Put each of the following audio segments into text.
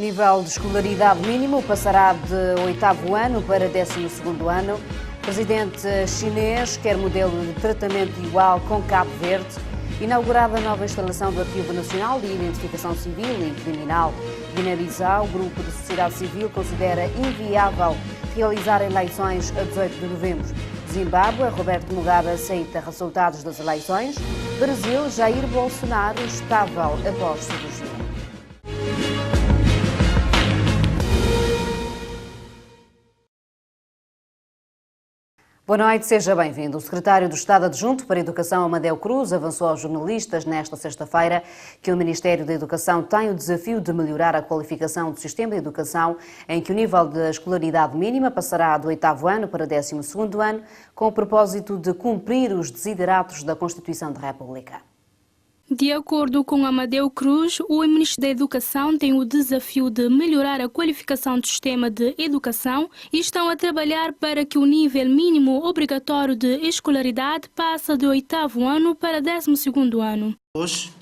nível de escolaridade mínimo passará de 8º ano para 12º ano. O presidente chinês quer modelo de tratamento igual com Cabo Verde. Inaugurada a nova instalação do Arquivo Nacional de Identificação Civil e Criminal. Guiné-Bissau, o grupo de sociedade civil considera inviável realizar eleições a 18 de novembro. Zimbábue, Roberto Mugabe aceita resultados das eleições. Brasil, Jair Bolsonaro estável após cirurgia. Boa noite, seja bem-vindo. O secretário do Estado Adjunto para a Educação, Amadeu Cruz, avançou aos jornalistas nesta sexta-feira que o Ministério da Educação tem o desafio de melhorar a qualificação do sistema de educação, em que o nível de escolaridade mínima passará do 8º ano para 12º ano, com o propósito de cumprir os desideratos da Constituição da República. De acordo com Amadeu Cruz, o Ministério da Educação tem o desafio de melhorar a qualificação do sistema de educação e estão a trabalhar para que o nível mínimo obrigatório de escolaridade passe de 8º ano para 12º ano. Hoje,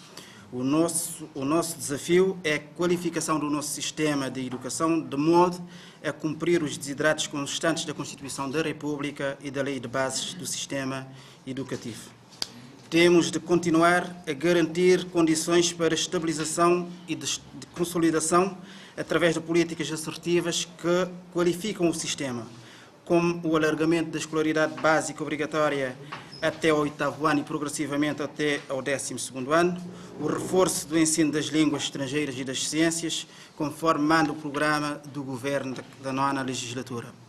o nosso desafio é a qualificação do nosso sistema de educação de modo a cumprir os desideratos constantes da Constituição da República e da Lei de Bases do Sistema Educativo. Temos de continuar a garantir condições para estabilização e de consolidação através de políticas assertivas que qualificam o sistema, como o alargamento da escolaridade básica obrigatória até ao 8º ano e progressivamente até ao 12º ano, o reforço do ensino das línguas estrangeiras e das ciências, conforme manda o programa do Governo da 9ª legislatura.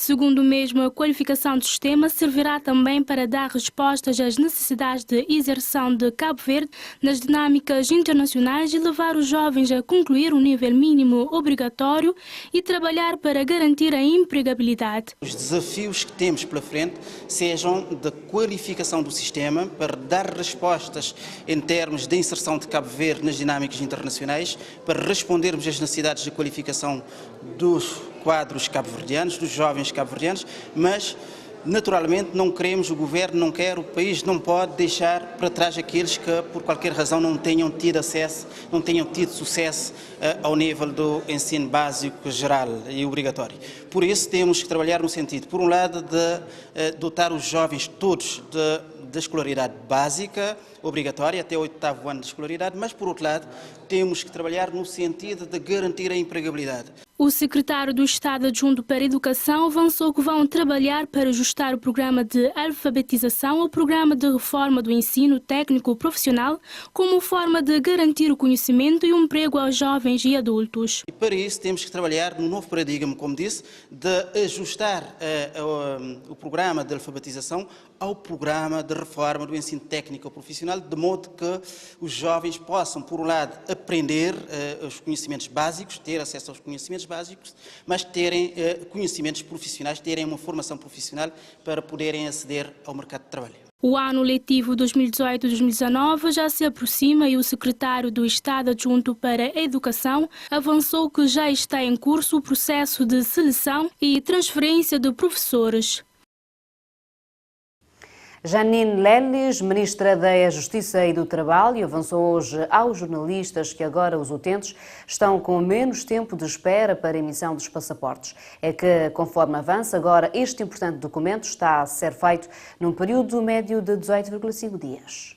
Segundo mesmo, a qualificação do sistema servirá também para dar respostas às necessidades de inserção de Cabo Verde nas dinâmicas internacionais e levar os jovens a concluir o nível mínimo obrigatório e trabalhar para garantir a empregabilidade. Os desafios que temos pela frente sejam da qualificação do sistema para dar respostas em termos de inserção de Cabo Verde nas dinâmicas internacionais, para respondermos às necessidades de qualificação dos quadros cabo-verdianos, dos jovens cabo-verdianos, mas naturalmente não queremos, o governo não quer, o país não pode deixar para trás aqueles que por qualquer razão não tenham tido acesso, não tenham tido sucesso ao nível do ensino básico geral e obrigatório. Por isso temos que trabalhar no sentido, por um lado, de dotar os jovens todos da escolaridade básica, obrigatória, até o 8º ano de escolaridade, mas, por outro lado, temos que trabalhar no sentido de garantir a empregabilidade. O secretário do Estado Adjunto para a Educação avançou que vão trabalhar para ajustar o programa de alfabetização ao programa de reforma do ensino técnico profissional como forma de garantir o conhecimento e o emprego aos jovens e adultos. E para isso temos que trabalhar no novo paradigma, como disse, de ajustar o programa de alfabetização ao programa de reforma do ensino técnico profissional, de modo que os jovens possam, por um lado, aprender os conhecimentos básicos, ter acesso aos conhecimentos básicos, mas terem conhecimentos profissionais, terem uma formação profissional para poderem aceder ao mercado de trabalho. O ano letivo 2018-2019 já se aproxima e o secretário do Estado Adjunto para a Educação avançou que já está em curso o processo de seleção e transferência de professores. Janine Leles, ministra da Justiça e do Trabalho, avançou hoje aos jornalistas que agora os utentes estão com menos tempo de espera para a emissão dos passaportes. É que, conforme avança, agora este importante documento está a ser feito num período médio de 18,5 dias.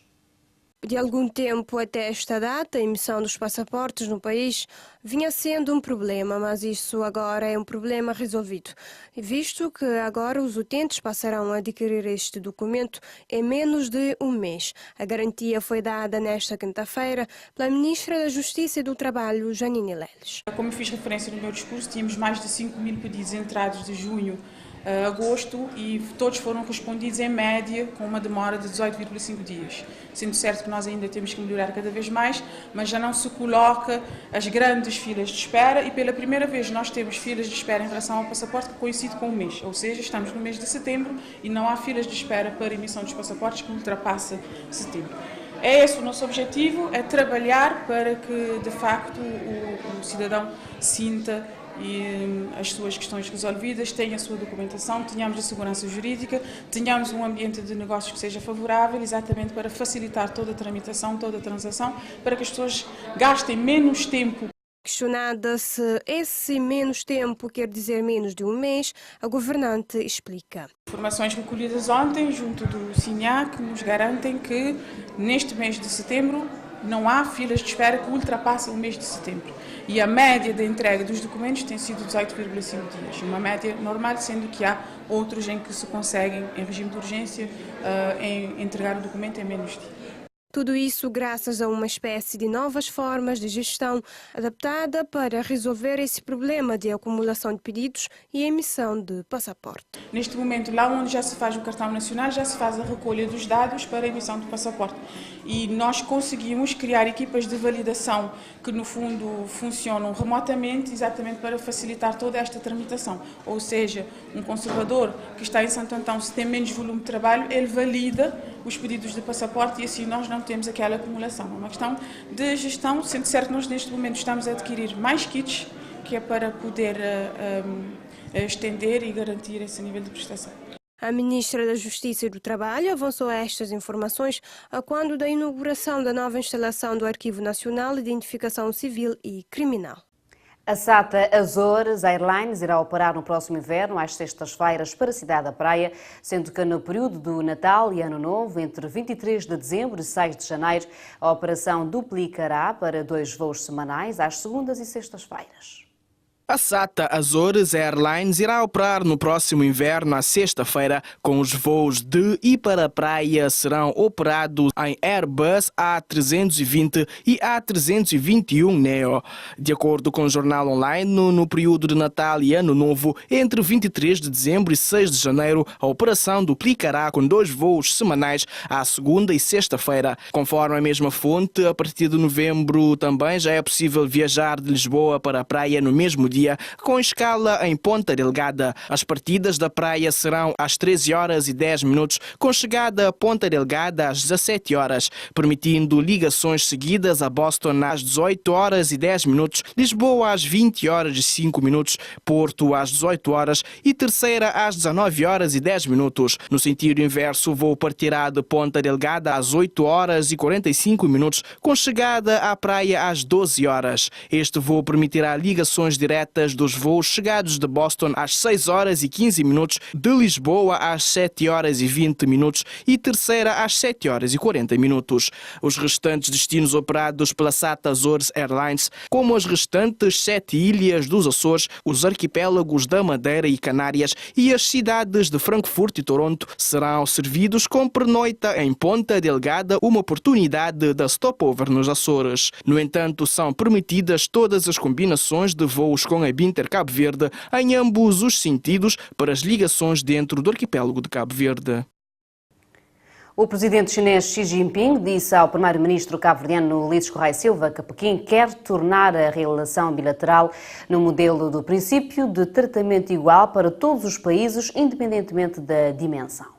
De algum tempo até esta data, a emissão dos passaportes no país vinha sendo um problema, mas isso agora é um problema resolvido, visto que agora os utentes passarão a adquirir este documento em menos de um mês. A garantia foi dada nesta quinta-feira pela Ministra da Justiça e do Trabalho, Janine Leles. Como eu fiz referência no meu discurso, tínhamos mais de 5.000 pedidos entrados de junho a agosto e todos foram respondidos em média com uma demora de 18,5 dias. Sendo certo que nós ainda temos que melhorar cada vez mais, mas já não se coloca as grandes filas de espera e pela primeira vez nós temos filas de espera em relação ao passaporte que coincide com o mês, ou seja, estamos no mês de setembro e não há filas de espera para emissão dos passaportes que ultrapassa setembro. É esse o nosso objetivo, é trabalhar para que de facto o cidadão sinta e as suas questões resolvidas, tenha a sua documentação, tenhamos a segurança jurídica, tenhamos um ambiente de negócios que seja favorável, exatamente para facilitar toda a tramitação, toda a transação, para que as pessoas gastem menos tempo Questionada se esse menos tempo quer dizer menos de um mês, a governante explica. Informações recolhidas ontem junto do SINAC nos garantem que neste mês de setembro não há filas de espera que ultrapassem o mês de setembro. E a média de entrega dos documentos tem sido 18,5 dias. Uma média normal, sendo que há outros em que se conseguem, em regime de urgência, entregar o documento em menos dias. Tudo isso graças a uma espécie de novas formas de gestão adaptada para resolver esse problema de acumulação de pedidos e emissão de passaporte. Neste momento, lá onde já se faz o cartão nacional, já se faz a recolha dos dados para a emissão do passaporte. E nós conseguimos criar equipas de validação que, no fundo, funcionam remotamente, exatamente para facilitar toda esta tramitação. Ou seja, um conservador que está em Santo Antão, se tem menos volume de trabalho, ele valida os pedidos de passaporte e assim nós não temos aquela acumulação. É uma questão de gestão, sendo certo que nós neste momento estamos a adquirir mais kits, que é para poder estender e garantir esse nível de prestação. A Ministra da Justiça e do Trabalho avançou estas informações a quando da inauguração da nova instalação do Arquivo Nacional de Identificação Civil e Criminal. A SATA Azores Airlines irá operar no próximo inverno, às sextas-feiras, para a cidade da Praia, sendo que no período do Natal e Ano Novo, entre 23 de dezembro e 6 de janeiro, a operação duplicará para 2 voos semanais, às segundas e sextas-feiras. A SATA Azores Airlines irá operar no próximo inverno, à sexta-feira, com os voos de e para a praia serão operados em Airbus A320 e A321 Neo. De acordo com o jornal online, no período de Natal e Ano Novo, entre 23 de dezembro e 6 de janeiro, a operação duplicará com 2 voos semanais à segunda e sexta-feira. Conforme a mesma fonte, a partir de novembro também já é possível viajar de Lisboa para a praia no mesmo dia, com escala em Ponta Delgada. As partidas da praia serão às 13h10, com chegada a Ponta Delgada às 17h, permitindo ligações seguidas a Boston às 18h10, Lisboa às 20h05, Porto às 18h e Terceira às 19h10. No sentido inverso, o voo partirá de Ponta Delgada às 8h45, com chegada à praia às 12h. Este voo permitirá ligações diretas dos voos chegados de Boston às 6h15, de Lisboa às 7h20 e Terceira às 7h40. Os restantes destinos operados pela SATA Azores Airlines, como as restantes 7 ilhas dos Açores, os arquipélagos da Madeira e Canárias e as cidades de Frankfurt e Toronto, serão servidos com pernoita em Ponta Delgada, uma oportunidade da stopover nos Açores. No entanto, são permitidas todas as combinações de voos com a Binter Cabo Verde em ambos os sentidos para as ligações dentro do arquipélago de Cabo Verde. O presidente chinês Xi Jinping disse ao primeiro-ministro cabo-verdiano Ulisses Correia Silva que Pequim quer tornar a relação bilateral no modelo do princípio de tratamento igual para todos os países, independentemente da dimensão.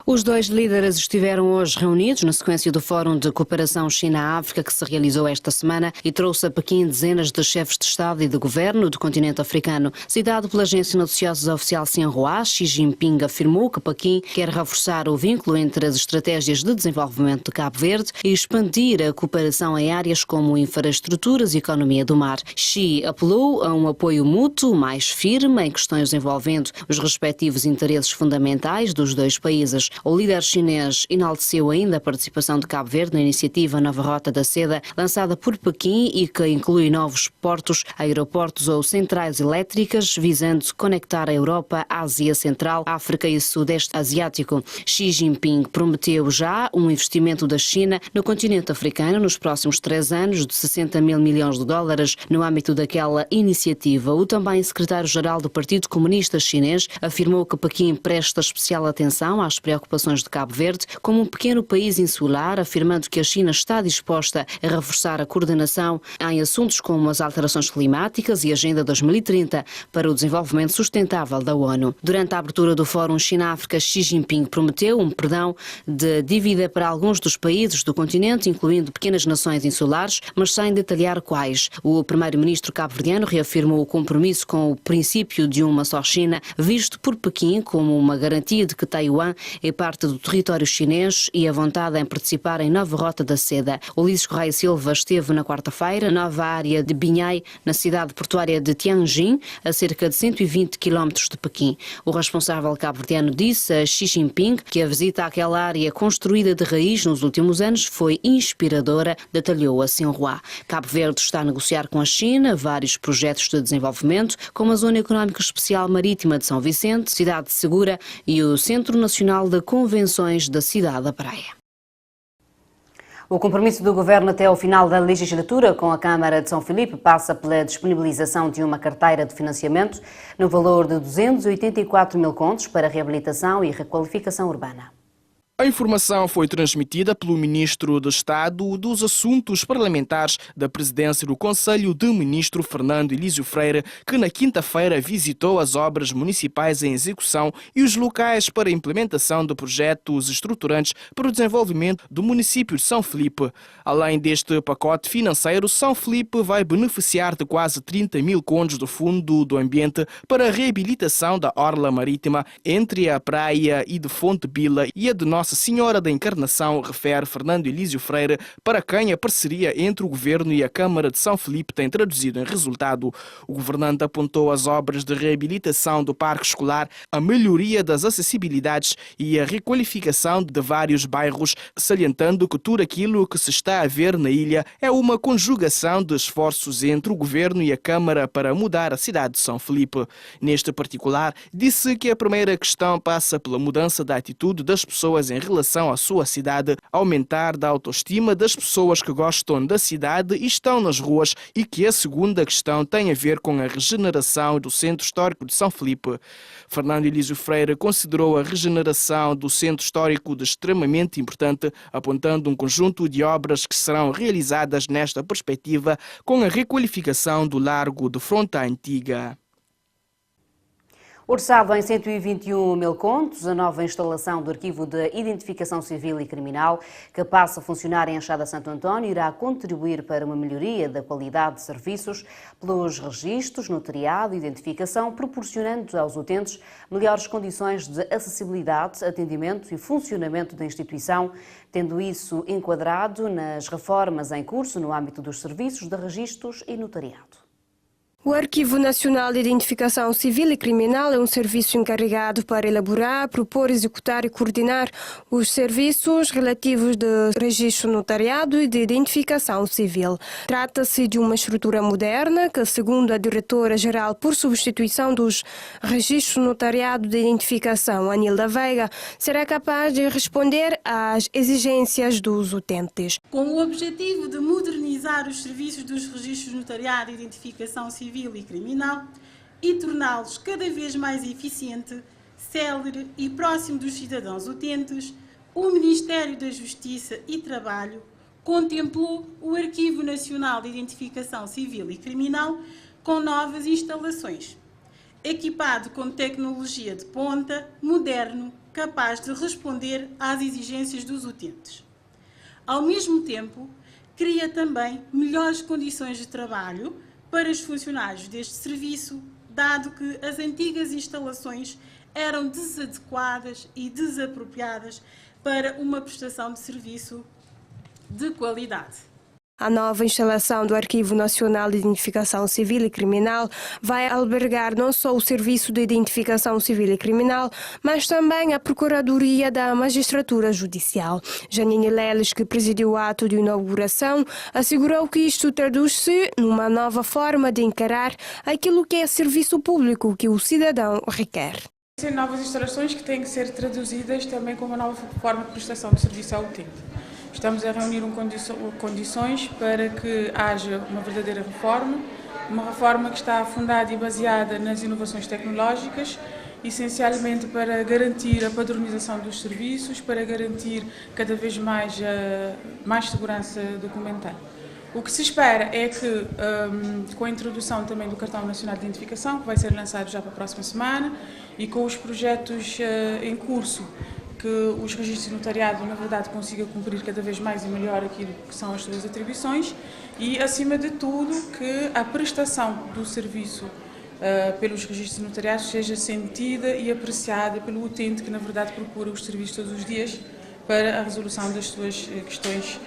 Os dois líderes estiveram hoje reunidos na sequência do Fórum de Cooperação China-África que se realizou esta semana e trouxe a Pequim dezenas de chefes de Estado e de Governo do continente africano. Citado pela agência noticiosa oficial Xinhua, Xi Jinping afirmou que Pequim quer reforçar o vínculo entre as estratégias de desenvolvimento de Cabo Verde e expandir a cooperação em áreas como infraestruturas e economia do mar. Xi apelou a um apoio mútuo mais firme em questões envolvendo os respectivos interesses fundamentais dos dois países. O líder chinês enalteceu ainda a participação de Cabo Verde na iniciativa Nova Rota da Seda, lançada por Pequim e que inclui novos portos, aeroportos ou centrais elétricas, visando conectar a Europa, a Ásia Central, África e Sudeste Asiático. Xi Jinping prometeu já um investimento da China no continente africano nos próximos 3 anos de 60 mil milhões de dólares no âmbito daquela iniciativa. O também secretário-geral do Partido Comunista Chinês afirmou que Pequim presta especial atenção às preocupações de Cabo Verde como um pequeno país insular, afirmando que a China está disposta a reforçar a coordenação em assuntos como as alterações climáticas e a Agenda 2030 para o desenvolvimento sustentável da ONU. Durante a abertura do Fórum China-África, Xi Jinping prometeu um perdão de dívida para alguns dos países do continente, incluindo pequenas nações insulares, mas sem detalhar quais. O primeiro-ministro cabo-verdiano reafirmou o compromisso com o princípio de uma só China, visto por Pequim como uma garantia de que Taiwan é em parte do território chinês e a vontade em participar em nova rota da seda. Ulisses Correia Silva esteve na quarta-feira na nova área de Binhai, na cidade portuária de Tianjin, a cerca de 120 km de Pequim. O responsável cabo-verdiano disse a Xi Jinping que a visita àquela área construída de raiz nos últimos anos foi inspiradora, detalhou a Xinhua. Cabo Verde está a negociar com a China vários projetos de desenvolvimento, como a Zona Económica Especial Marítima de São Vicente, Cidade Segura e o Centro Nacional de Convenções da Cidade da Praia. O compromisso do Governo até ao final da legislatura com a Câmara de São Filipe passa pela disponibilização de uma carteira de financiamento no valor de 284 mil contos para reabilitação e requalificação urbana. A informação foi transmitida pelo Ministro de Estado dos Assuntos Parlamentares da Presidência do Conselho de Ministro Fernando Elísio Freire, que na quinta-feira visitou as obras municipais em execução e os locais para a implementação de projetos estruturantes para o desenvolvimento do município de São Filipe. Além deste pacote financeiro, São Filipe vai beneficiar de quase 30 mil contos do Fundo do Ambiente para a reabilitação da orla marítima entre a praia e de Fonte Bila e a de Nossa Senhora da Encarnação, refere Fernando Elísio Freire, para quem a parceria entre o Governo e a Câmara de São Filipe tem traduzido em resultado. O governante apontou as obras de reabilitação do parque escolar, a melhoria das acessibilidades e a requalificação de vários bairros, salientando que tudo aquilo que se está a ver na ilha é uma conjugação de esforços entre o Governo e a Câmara para mudar a cidade de São Filipe. Neste particular, disse que a primeira questão passa pela mudança da atitude das pessoas em relação à sua cidade, aumentar da autoestima das pessoas que gostam da cidade e estão nas ruas, e que a segunda questão tem a ver com a regeneração do Centro Histórico de São Filipe. Fernando Elísio Freire considerou a regeneração do Centro Histórico de extremamente importante, apontando um conjunto de obras que serão realizadas nesta perspectiva, com a requalificação do Largo de Fronta Antiga. Orçado em 121 mil contos, a nova instalação do Arquivo de Identificação Civil e Criminal, que passa a funcionar em Enxada Santo António, irá contribuir para uma melhoria da qualidade de serviços pelos registros, notariado e identificação, proporcionando aos utentes melhores condições de acessibilidade, atendimento e funcionamento da instituição, tendo isso enquadrado nas reformas em curso no âmbito dos serviços de registros e notariado. O Arquivo Nacional de Identificação Civil e Criminal é um serviço encarregado para elaborar, propor, executar e coordenar os serviços relativos de registro notariado e de identificação civil. Trata-se de uma estrutura moderna que, segundo a diretora-geral por substituição dos registros notariado de identificação, Anilda Veiga, será capaz de responder às exigências dos utentes. Com o objetivo de modernizar os serviços dos registros notariado e identificação civil e criminal e torná-los cada vez mais eficiente, célere e próximo dos cidadãos utentes, o Ministério da Justiça e Trabalho contemplou o Arquivo Nacional de Identificação Civil e Criminal com novas instalações, equipado com tecnologia de ponta, moderno, capaz de responder às exigências dos utentes. Ao mesmo tempo, cria também melhores condições de trabalho para os funcionários deste serviço, dado que as antigas instalações eram desadequadas e desapropriadas para uma prestação de serviço de qualidade. A nova instalação do Arquivo Nacional de Identificação Civil e Criminal vai albergar não só o Serviço de Identificação Civil e Criminal, mas também a Procuradoria da Magistratura Judicial. Janine Leles, que presidiu o ato de inauguração, assegurou que isto traduz-se numa nova forma de encarar aquilo que é serviço público que o cidadão requer. São novas instalações que têm que ser traduzidas também como uma nova forma de prestação de serviço ao utente. Estamos a reunir condições para que haja uma verdadeira reforma, uma reforma que está fundada e baseada nas inovações tecnológicas, essencialmente para garantir a padronização dos serviços, para garantir cada vez mais segurança documental. O que se espera é que, com a introdução também do Cartão Nacional de Identificação, que vai ser lançado já para a próxima semana, e com os projetos em curso, que os registros de notariado, na verdade, consigam cumprir cada vez mais e melhor aquilo que são as suas atribuições e, acima de tudo, que a prestação do serviço pelos registros notariados seja sentida e apreciada pelo utente que, na verdade, procura os serviços todos os dias para a resolução das suas questões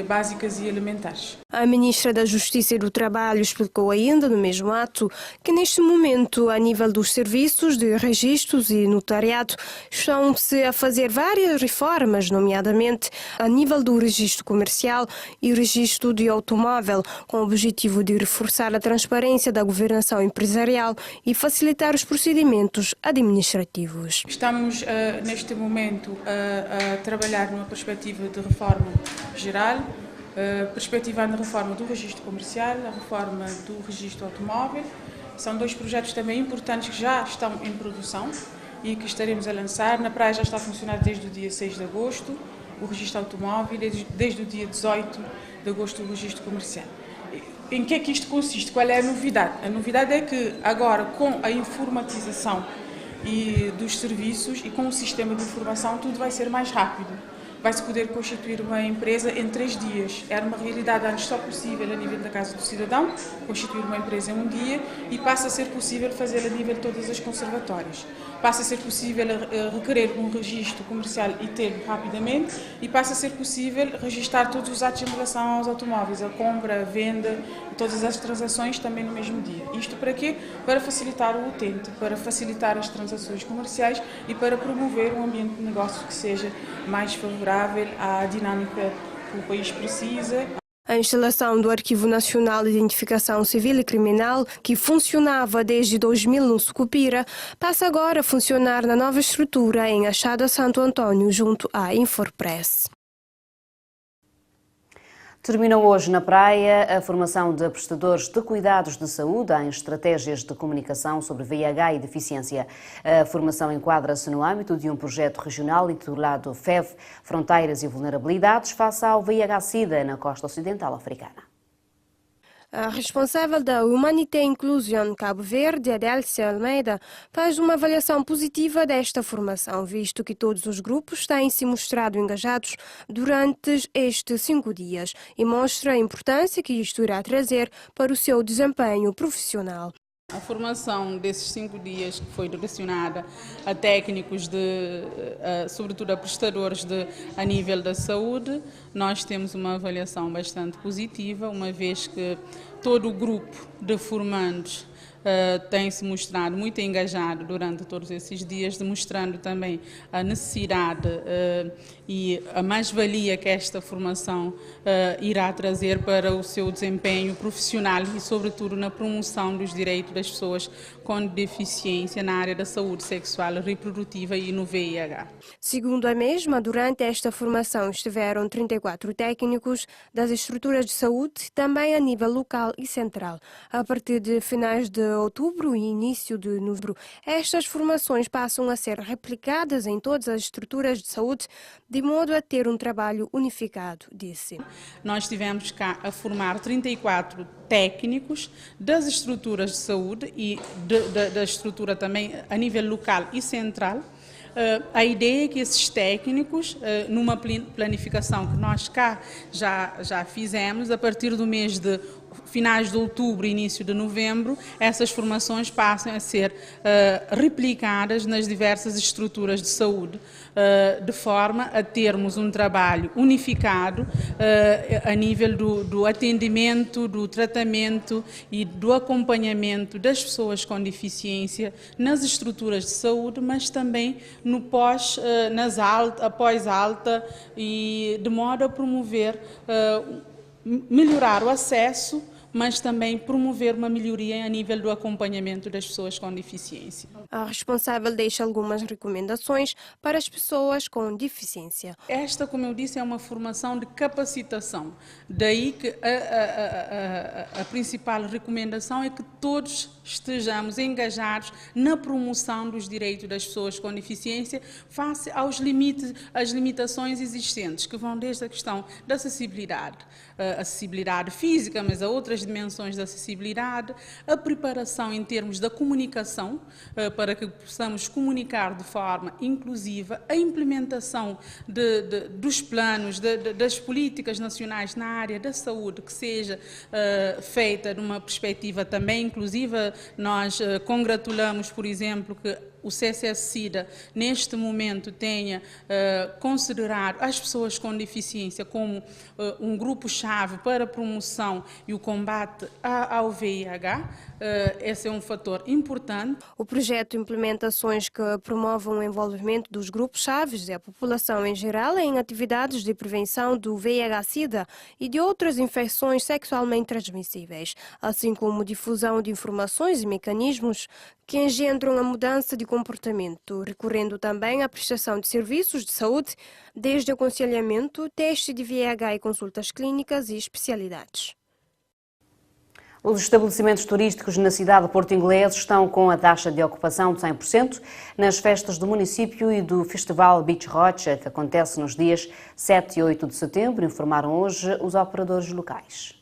básicas e elementares. A Ministra da Justiça e do Trabalho explicou ainda no mesmo ato que neste momento, a nível dos serviços de registros e notariado, estão-se a fazer várias reformas, nomeadamente a nível do registro comercial e o registro de automóvel, com o objetivo de reforçar a transparência da governação empresarial e facilitar os procedimentos administrativos. Estamos, neste momento, a trabalhar numa perspectiva de reforma geral, perspectivando a reforma do registro comercial, a reforma do registro automóvel. São dois projetos também importantes que já estão em produção e que estaremos a lançar. Na praia já está a funcionar desde o dia 6 de agosto, o registro automóvel, desde o dia 18 de agosto o registro comercial. Em que é que isto consiste? Qual é a novidade? A novidade é que agora, com a informatização dos serviços e com o sistema de informação, tudo vai ser mais rápido. Vai-se poder constituir uma empresa em 3 dias. Era uma realidade antes só possível a nível da Casa do Cidadão, constituir uma empresa em 1 dia, e passa a ser possível fazê-la a nível de todas as conservatórias. Passa a ser possível requerer um registro comercial e ter rapidamente, e passa a ser possível registrar todos os atos em relação aos automóveis, a compra, a venda, todas as transações também no mesmo dia. Isto para quê? Para facilitar o utente, para facilitar as transações comerciais e para promover um ambiente de negócio que seja mais favorável à dinâmica que o país precisa. A instalação do Arquivo Nacional de Identificação Civil e Criminal, que funcionava desde 2000 no Sucupira, passa agora a funcionar na nova estrutura em Achada Santo Antônio, junto à Infopress. Terminou hoje na praia a formação de prestadores de cuidados de saúde em estratégias de comunicação sobre VIH e deficiência. A formação enquadra-se no âmbito de um projeto regional intitulado FEV, Fronteiras e Vulnerabilidades, face ao VIH-Sida na costa ocidental africana. A responsável da Humanité Inclusion Cabo Verde, Adélcia Almeida, faz uma avaliação positiva desta formação, visto que todos os grupos têm se mostrado engajados durante estes 5 dias e mostra a importância que isto irá trazer para o seu desempenho profissional. A formação desses 5 dias, que foi direcionada a técnicos, sobretudo a prestadores a nível da saúde, nós temos uma avaliação bastante positiva, uma vez que todo o grupo de formandos tem se mostrado muito engajado durante todos esses dias, demonstrando também a necessidade e a mais-valia que esta formação irá trazer para o seu desempenho profissional e, sobretudo, na promoção dos direitos das pessoas com deficiência na área da saúde sexual e reprodutiva e no VIH. Segundo a mesma, durante esta formação estiveram 34 técnicos das estruturas de saúde, também a nível local e central. A partir de finais de outubro e início de novembro, estas formações passam a ser replicadas em todas as estruturas de saúde, de modo a ter um trabalho unificado, disse. Nós tivemos cá a formar 34 técnicos das estruturas de saúde e da estrutura também a nível local e central. A ideia é que esses técnicos, numa planificação que nós cá já fizemos, a partir do mês de finais de outubro e início de novembro, essas formações passam a ser replicadas nas diversas estruturas de saúde, de forma a termos um trabalho unificado a nível do atendimento, do tratamento e do acompanhamento das pessoas com deficiência nas estruturas de saúde, mas também no após alta, e de modo a promover, melhorar o acesso, mas também promover uma melhoria a nível do acompanhamento das pessoas com deficiência. A responsável deixa algumas recomendações para as pessoas com deficiência. Esta, como eu disse, é uma formação de capacitação. Daí que a principal recomendação é que todos estejamos engajados na promoção dos direitos das pessoas com deficiência face aos limites, às limitações existentes, que vão desde a questão da acessibilidade física, mas a outras as dimensões da acessibilidade, a preparação em termos da comunicação, para que possamos comunicar de forma inclusiva, a implementação dos planos, das políticas nacionais na área da saúde, que seja feita numa perspectiva também inclusiva. Nós congratulamos, por exemplo, que o CCS-SIDA, neste momento, tenha considerado as pessoas com deficiência como um grupo-chave para a promoção e o combate ao VIH. Esse é um fator importante. O projeto implementa ações que promovam o envolvimento dos grupos-chaves e a população em geral em atividades de prevenção do VIH-SIDA e de outras infecções sexualmente transmissíveis, assim como difusão de informações e mecanismos que engendram a mudança de comportamento, recorrendo também à prestação de serviços de saúde, desde aconselhamento, teste de VIH e consultas clínicas e especialidades. Os estabelecimentos turísticos na cidade de Porto Inglês estão com a taxa de ocupação de 100% nas festas do município e do Festival Beach Rocha, que acontece nos dias 7 e 8 de setembro, informaram hoje os operadores locais.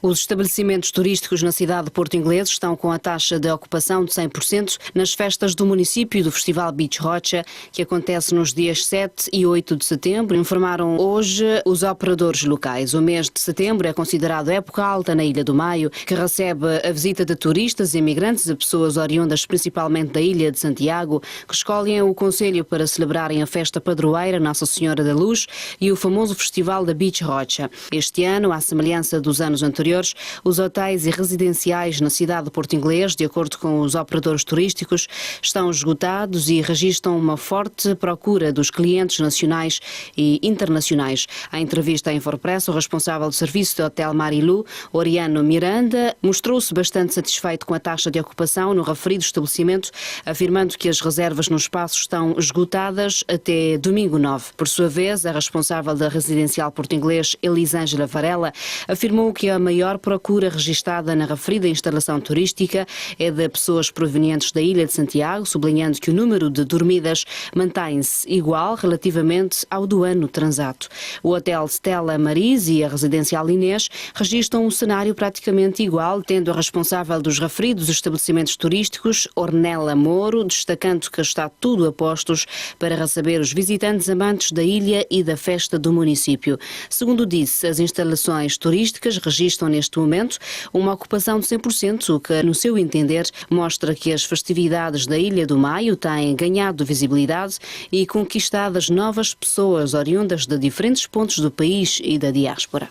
Os estabelecimentos turísticos na cidade de Porto Inglês estão com a taxa de ocupação de 100% nas festas do município do Festival Beach Rocha, que acontece nos dias 7 e 8 de setembro, informaram hoje os operadores locais. O mês de setembro é considerado época alta na Ilha do Maio, que recebe a visita de turistas e imigrantes, a pessoas oriundas principalmente da Ilha de Santiago, que escolhem o concelho para celebrarem a festa padroeira Nossa Senhora da Luz e o famoso Festival da Beach Rocha. Este ano, à semelhança dos anos anteriores, os hotéis e residenciais na cidade de Porto Inglês, de acordo com os operadores turísticos, estão esgotados e registram uma forte procura dos clientes nacionais e internacionais. Em entrevista à Infopress, o responsável do serviço de Hotel Marilu, Oriano Miranda, mostrou-se bastante satisfeito com a taxa de ocupação no referido estabelecimento, afirmando que as reservas no espaço estão esgotadas até domingo 9. Por sua vez, a responsável da Residencial Porto Inglês, Elisângela Varela, afirmou que a maior procura registada na referida instalação turística é de pessoas provenientes da Ilha de Santiago, sublinhando que o número de dormidas mantém-se igual relativamente ao do ano transato. O Hotel Stella Maris e a Residencial Inês registram um cenário praticamente igual, tendo a responsável dos referidos estabelecimentos turísticos, Ornella Moro, destacando que está tudo a postos para receber os visitantes amantes da ilha e da festa do município. Segundo disse, as instalações turísticas registram neste momento uma ocupação de 100%, o que, no seu entender, mostra que as festividades da Ilha do Maio têm ganhado visibilidade e conquistadas novas pessoas oriundas de diferentes pontos do país e da diáspora.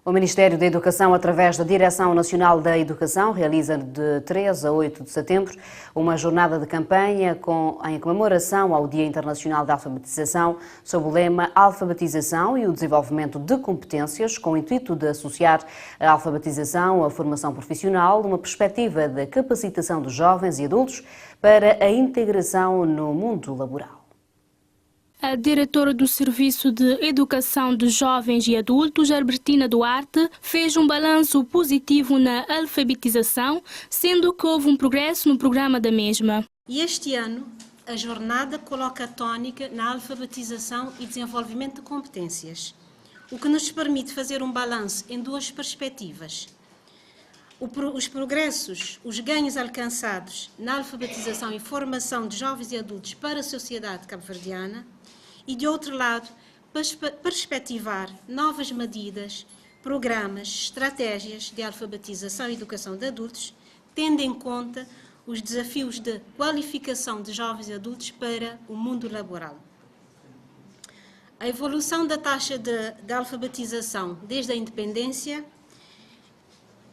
O Ministério da Educação, através da Direção Nacional da Educação, realiza de 3 a 8 de setembro uma jornada de campanha em comemoração ao Dia Internacional da Alfabetização, sob o lema Alfabetização e o Desenvolvimento de Competências, com o intuito de associar a alfabetização à formação profissional numa perspectiva de capacitação dos jovens e adultos para a integração no mundo laboral. A diretora do Serviço de Educação de Jovens e Adultos, Albertina Duarte, fez um balanço positivo na alfabetização, sendo que houve um progresso no programa da mesma. E este ano, a jornada coloca a tónica na alfabetização e desenvolvimento de competências, o que nos permite fazer um balanço em duas perspectivas. Os progressos, os ganhos alcançados na alfabetização e formação de jovens e adultos para a sociedade cabo-verdiana e, de outro lado, perspectivar novas medidas, programas, estratégias de alfabetização e educação de adultos, tendo em conta os desafios de qualificação de jovens e adultos para o mundo laboral. A evolução da taxa de alfabetização desde a independência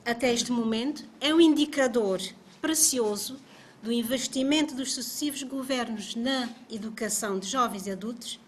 até este momento é um indicador precioso do investimento dos sucessivos governos na educação de jovens e adultos,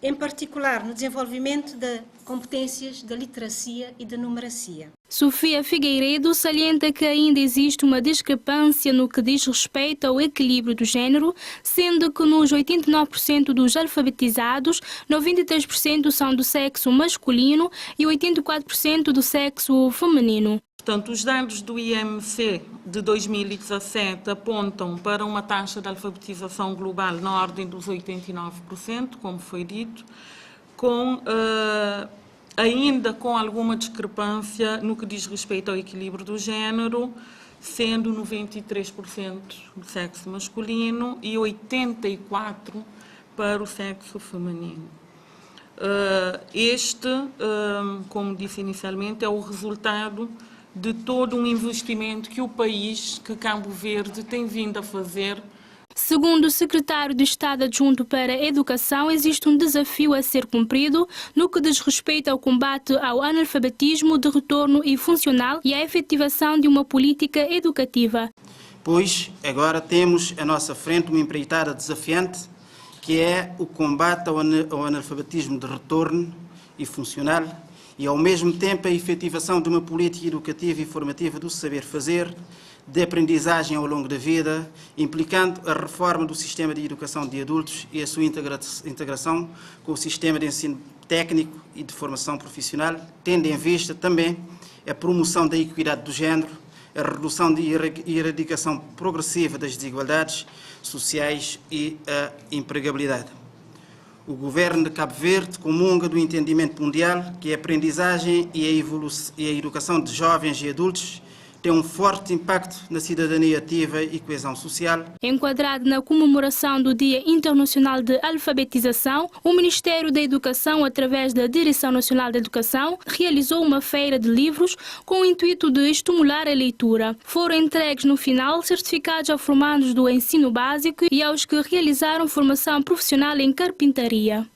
em particular no desenvolvimento de competências de literacia e de numeracia. Sofia Figueiredo salienta que ainda existe uma discrepância no que diz respeito ao equilíbrio do género, sendo que nos 89% dos alfabetizados, 93% são do sexo masculino e 84% do sexo feminino. Portanto, os dados do IMC de 2017 apontam para uma taxa de alfabetização global na ordem dos 89%, como foi dito, com ainda com alguma discrepância no que diz respeito ao equilíbrio do género, sendo 93% do sexo masculino e 84% para o sexo feminino. Como disse inicialmente, é o resultado de todo um investimento que o país, que Cabo Verde, tem vindo a fazer. Segundo o secretário de Estado adjunto para a Educação, existe um desafio a ser cumprido no que diz respeito ao combate ao analfabetismo de retorno e funcional e à efetivação de uma política educativa. Pois agora temos à nossa frente uma empreitada desafiante, que é o combate ao analfabetismo de retorno e funcional e, ao mesmo tempo, a efetivação de uma política educativa e formativa do saber fazer, de aprendizagem ao longo da vida, implicando a reforma do sistema de educação de adultos e a sua integração com o sistema de ensino técnico e de formação profissional, tendo em vista também a promoção da equidade do género, a redução e erradicação progressiva das desigualdades sociais e a empregabilidade. O Governo de Cabo Verde comunga do entendimento mundial que a aprendizagem e a educação de jovens e adultos tem um forte impacto na cidadania ativa e coesão social. Enquadrado na comemoração do Dia Internacional de Alfabetização, o Ministério da Educação, através da Direção Nacional da Educação, realizou uma feira de livros com o intuito de estimular a leitura. Foram entregues no final certificados a formandos do ensino básico e aos que realizaram formação profissional em carpintaria.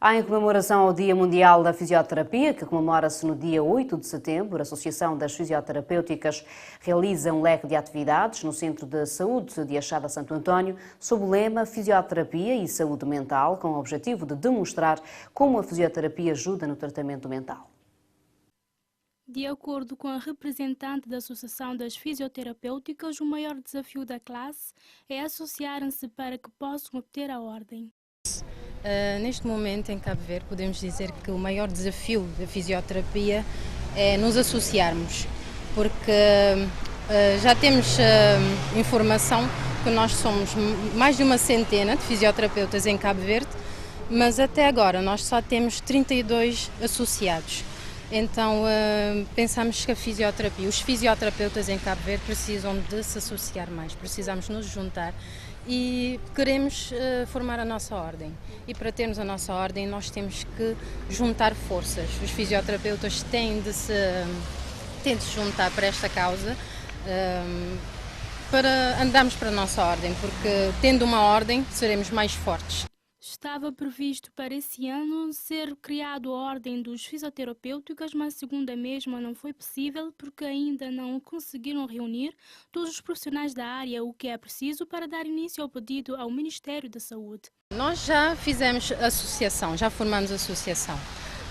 Em comemoração ao Dia Mundial da Fisioterapia, que comemora-se no dia 8 de setembro, a Associação das Fisioterapêuticas realiza um leque de atividades no Centro de Saúde de Achada Santo António, sob o lema Fisioterapia e Saúde Mental, com o objetivo de demonstrar como a fisioterapia ajuda no tratamento mental. De acordo com a representante da Associação das Fisioterapêuticas, o maior desafio da classe é associarem-se para que possam obter a ordem. Neste momento em Cabo Verde podemos dizer que o maior desafio da fisioterapia é nos associarmos, porque já temos informação que nós somos mais de uma centena de fisioterapeutas em Cabo Verde, mas até agora nós só temos 32 associados. Então pensamos que a fisioterapia, os fisioterapeutas em Cabo Verde precisam de se associar mais, precisamos nos juntar e queremos formar a nossa ordem. E para termos a nossa ordem nós temos que juntar forças. Os fisioterapeutas têm de se juntar para esta causa, para andarmos para a nossa ordem, porque tendo uma ordem seremos mais fortes. Estava previsto para esse ano ser criado a Ordem dos Fisioterapêuticas, mas segundo a mesma não foi possível porque ainda não conseguiram reunir todos os profissionais da área, o que é preciso para dar início ao pedido ao Ministério da Saúde. Nós já fizemos associação, já formamos associação.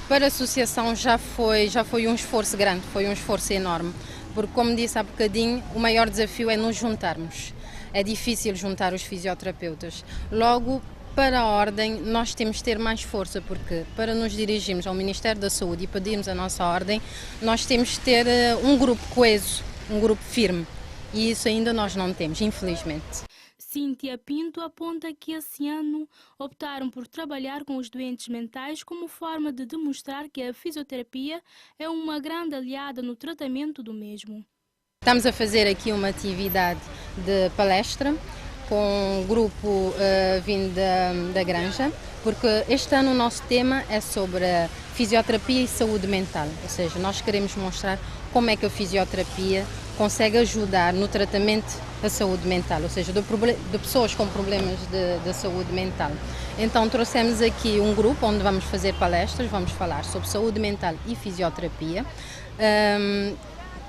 Para a associação já foi um esforço grande, foi um esforço enorme, porque como disse há bocadinho, o maior desafio é nos juntarmos. É difícil juntar os fisioterapeutas. Logo, para a ordem, nós temos de ter mais força, porque para nos dirigirmos ao Ministério da Saúde e pedirmos a nossa ordem, nós temos de ter um grupo coeso, um grupo firme. E isso ainda nós não temos, infelizmente. Cíntia Pinto aponta que esse ano optaram por trabalhar com os doentes mentais como forma de demonstrar que a fisioterapia é uma grande aliada no tratamento do mesmo. Estamos a fazer aqui uma atividade de palestra com um grupo vindo da Granja, porque este ano o nosso tema é sobre a fisioterapia e saúde mental, ou seja, nós queremos mostrar como é que a fisioterapia consegue ajudar no tratamento da saúde mental, ou seja, de pessoas com problemas de saúde mental. Então trouxemos aqui um grupo onde vamos fazer palestras, vamos falar sobre saúde mental e fisioterapia.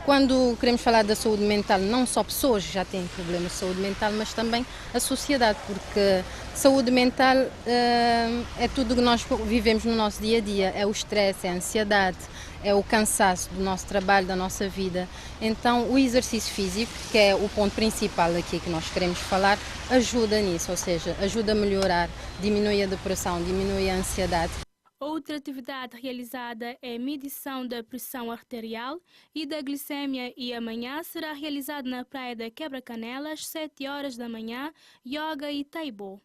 Quando queremos falar da saúde mental, não só pessoas que já têm problemas de saúde mental, mas também a sociedade, porque saúde mental é tudo que nós vivemos no nosso dia a dia, é o estresse, é a ansiedade, é o cansaço do nosso trabalho, da nossa vida. Então o exercício físico, que é o ponto principal aqui que nós queremos falar, ajuda nisso, ou seja, ajuda a melhorar, diminui a depressão, diminui a ansiedade. Outra atividade realizada é a medição da pressão arterial e da glicemia e amanhã será realizada na praia da Quebra-Canela às 7 horas da manhã, yoga e taibo.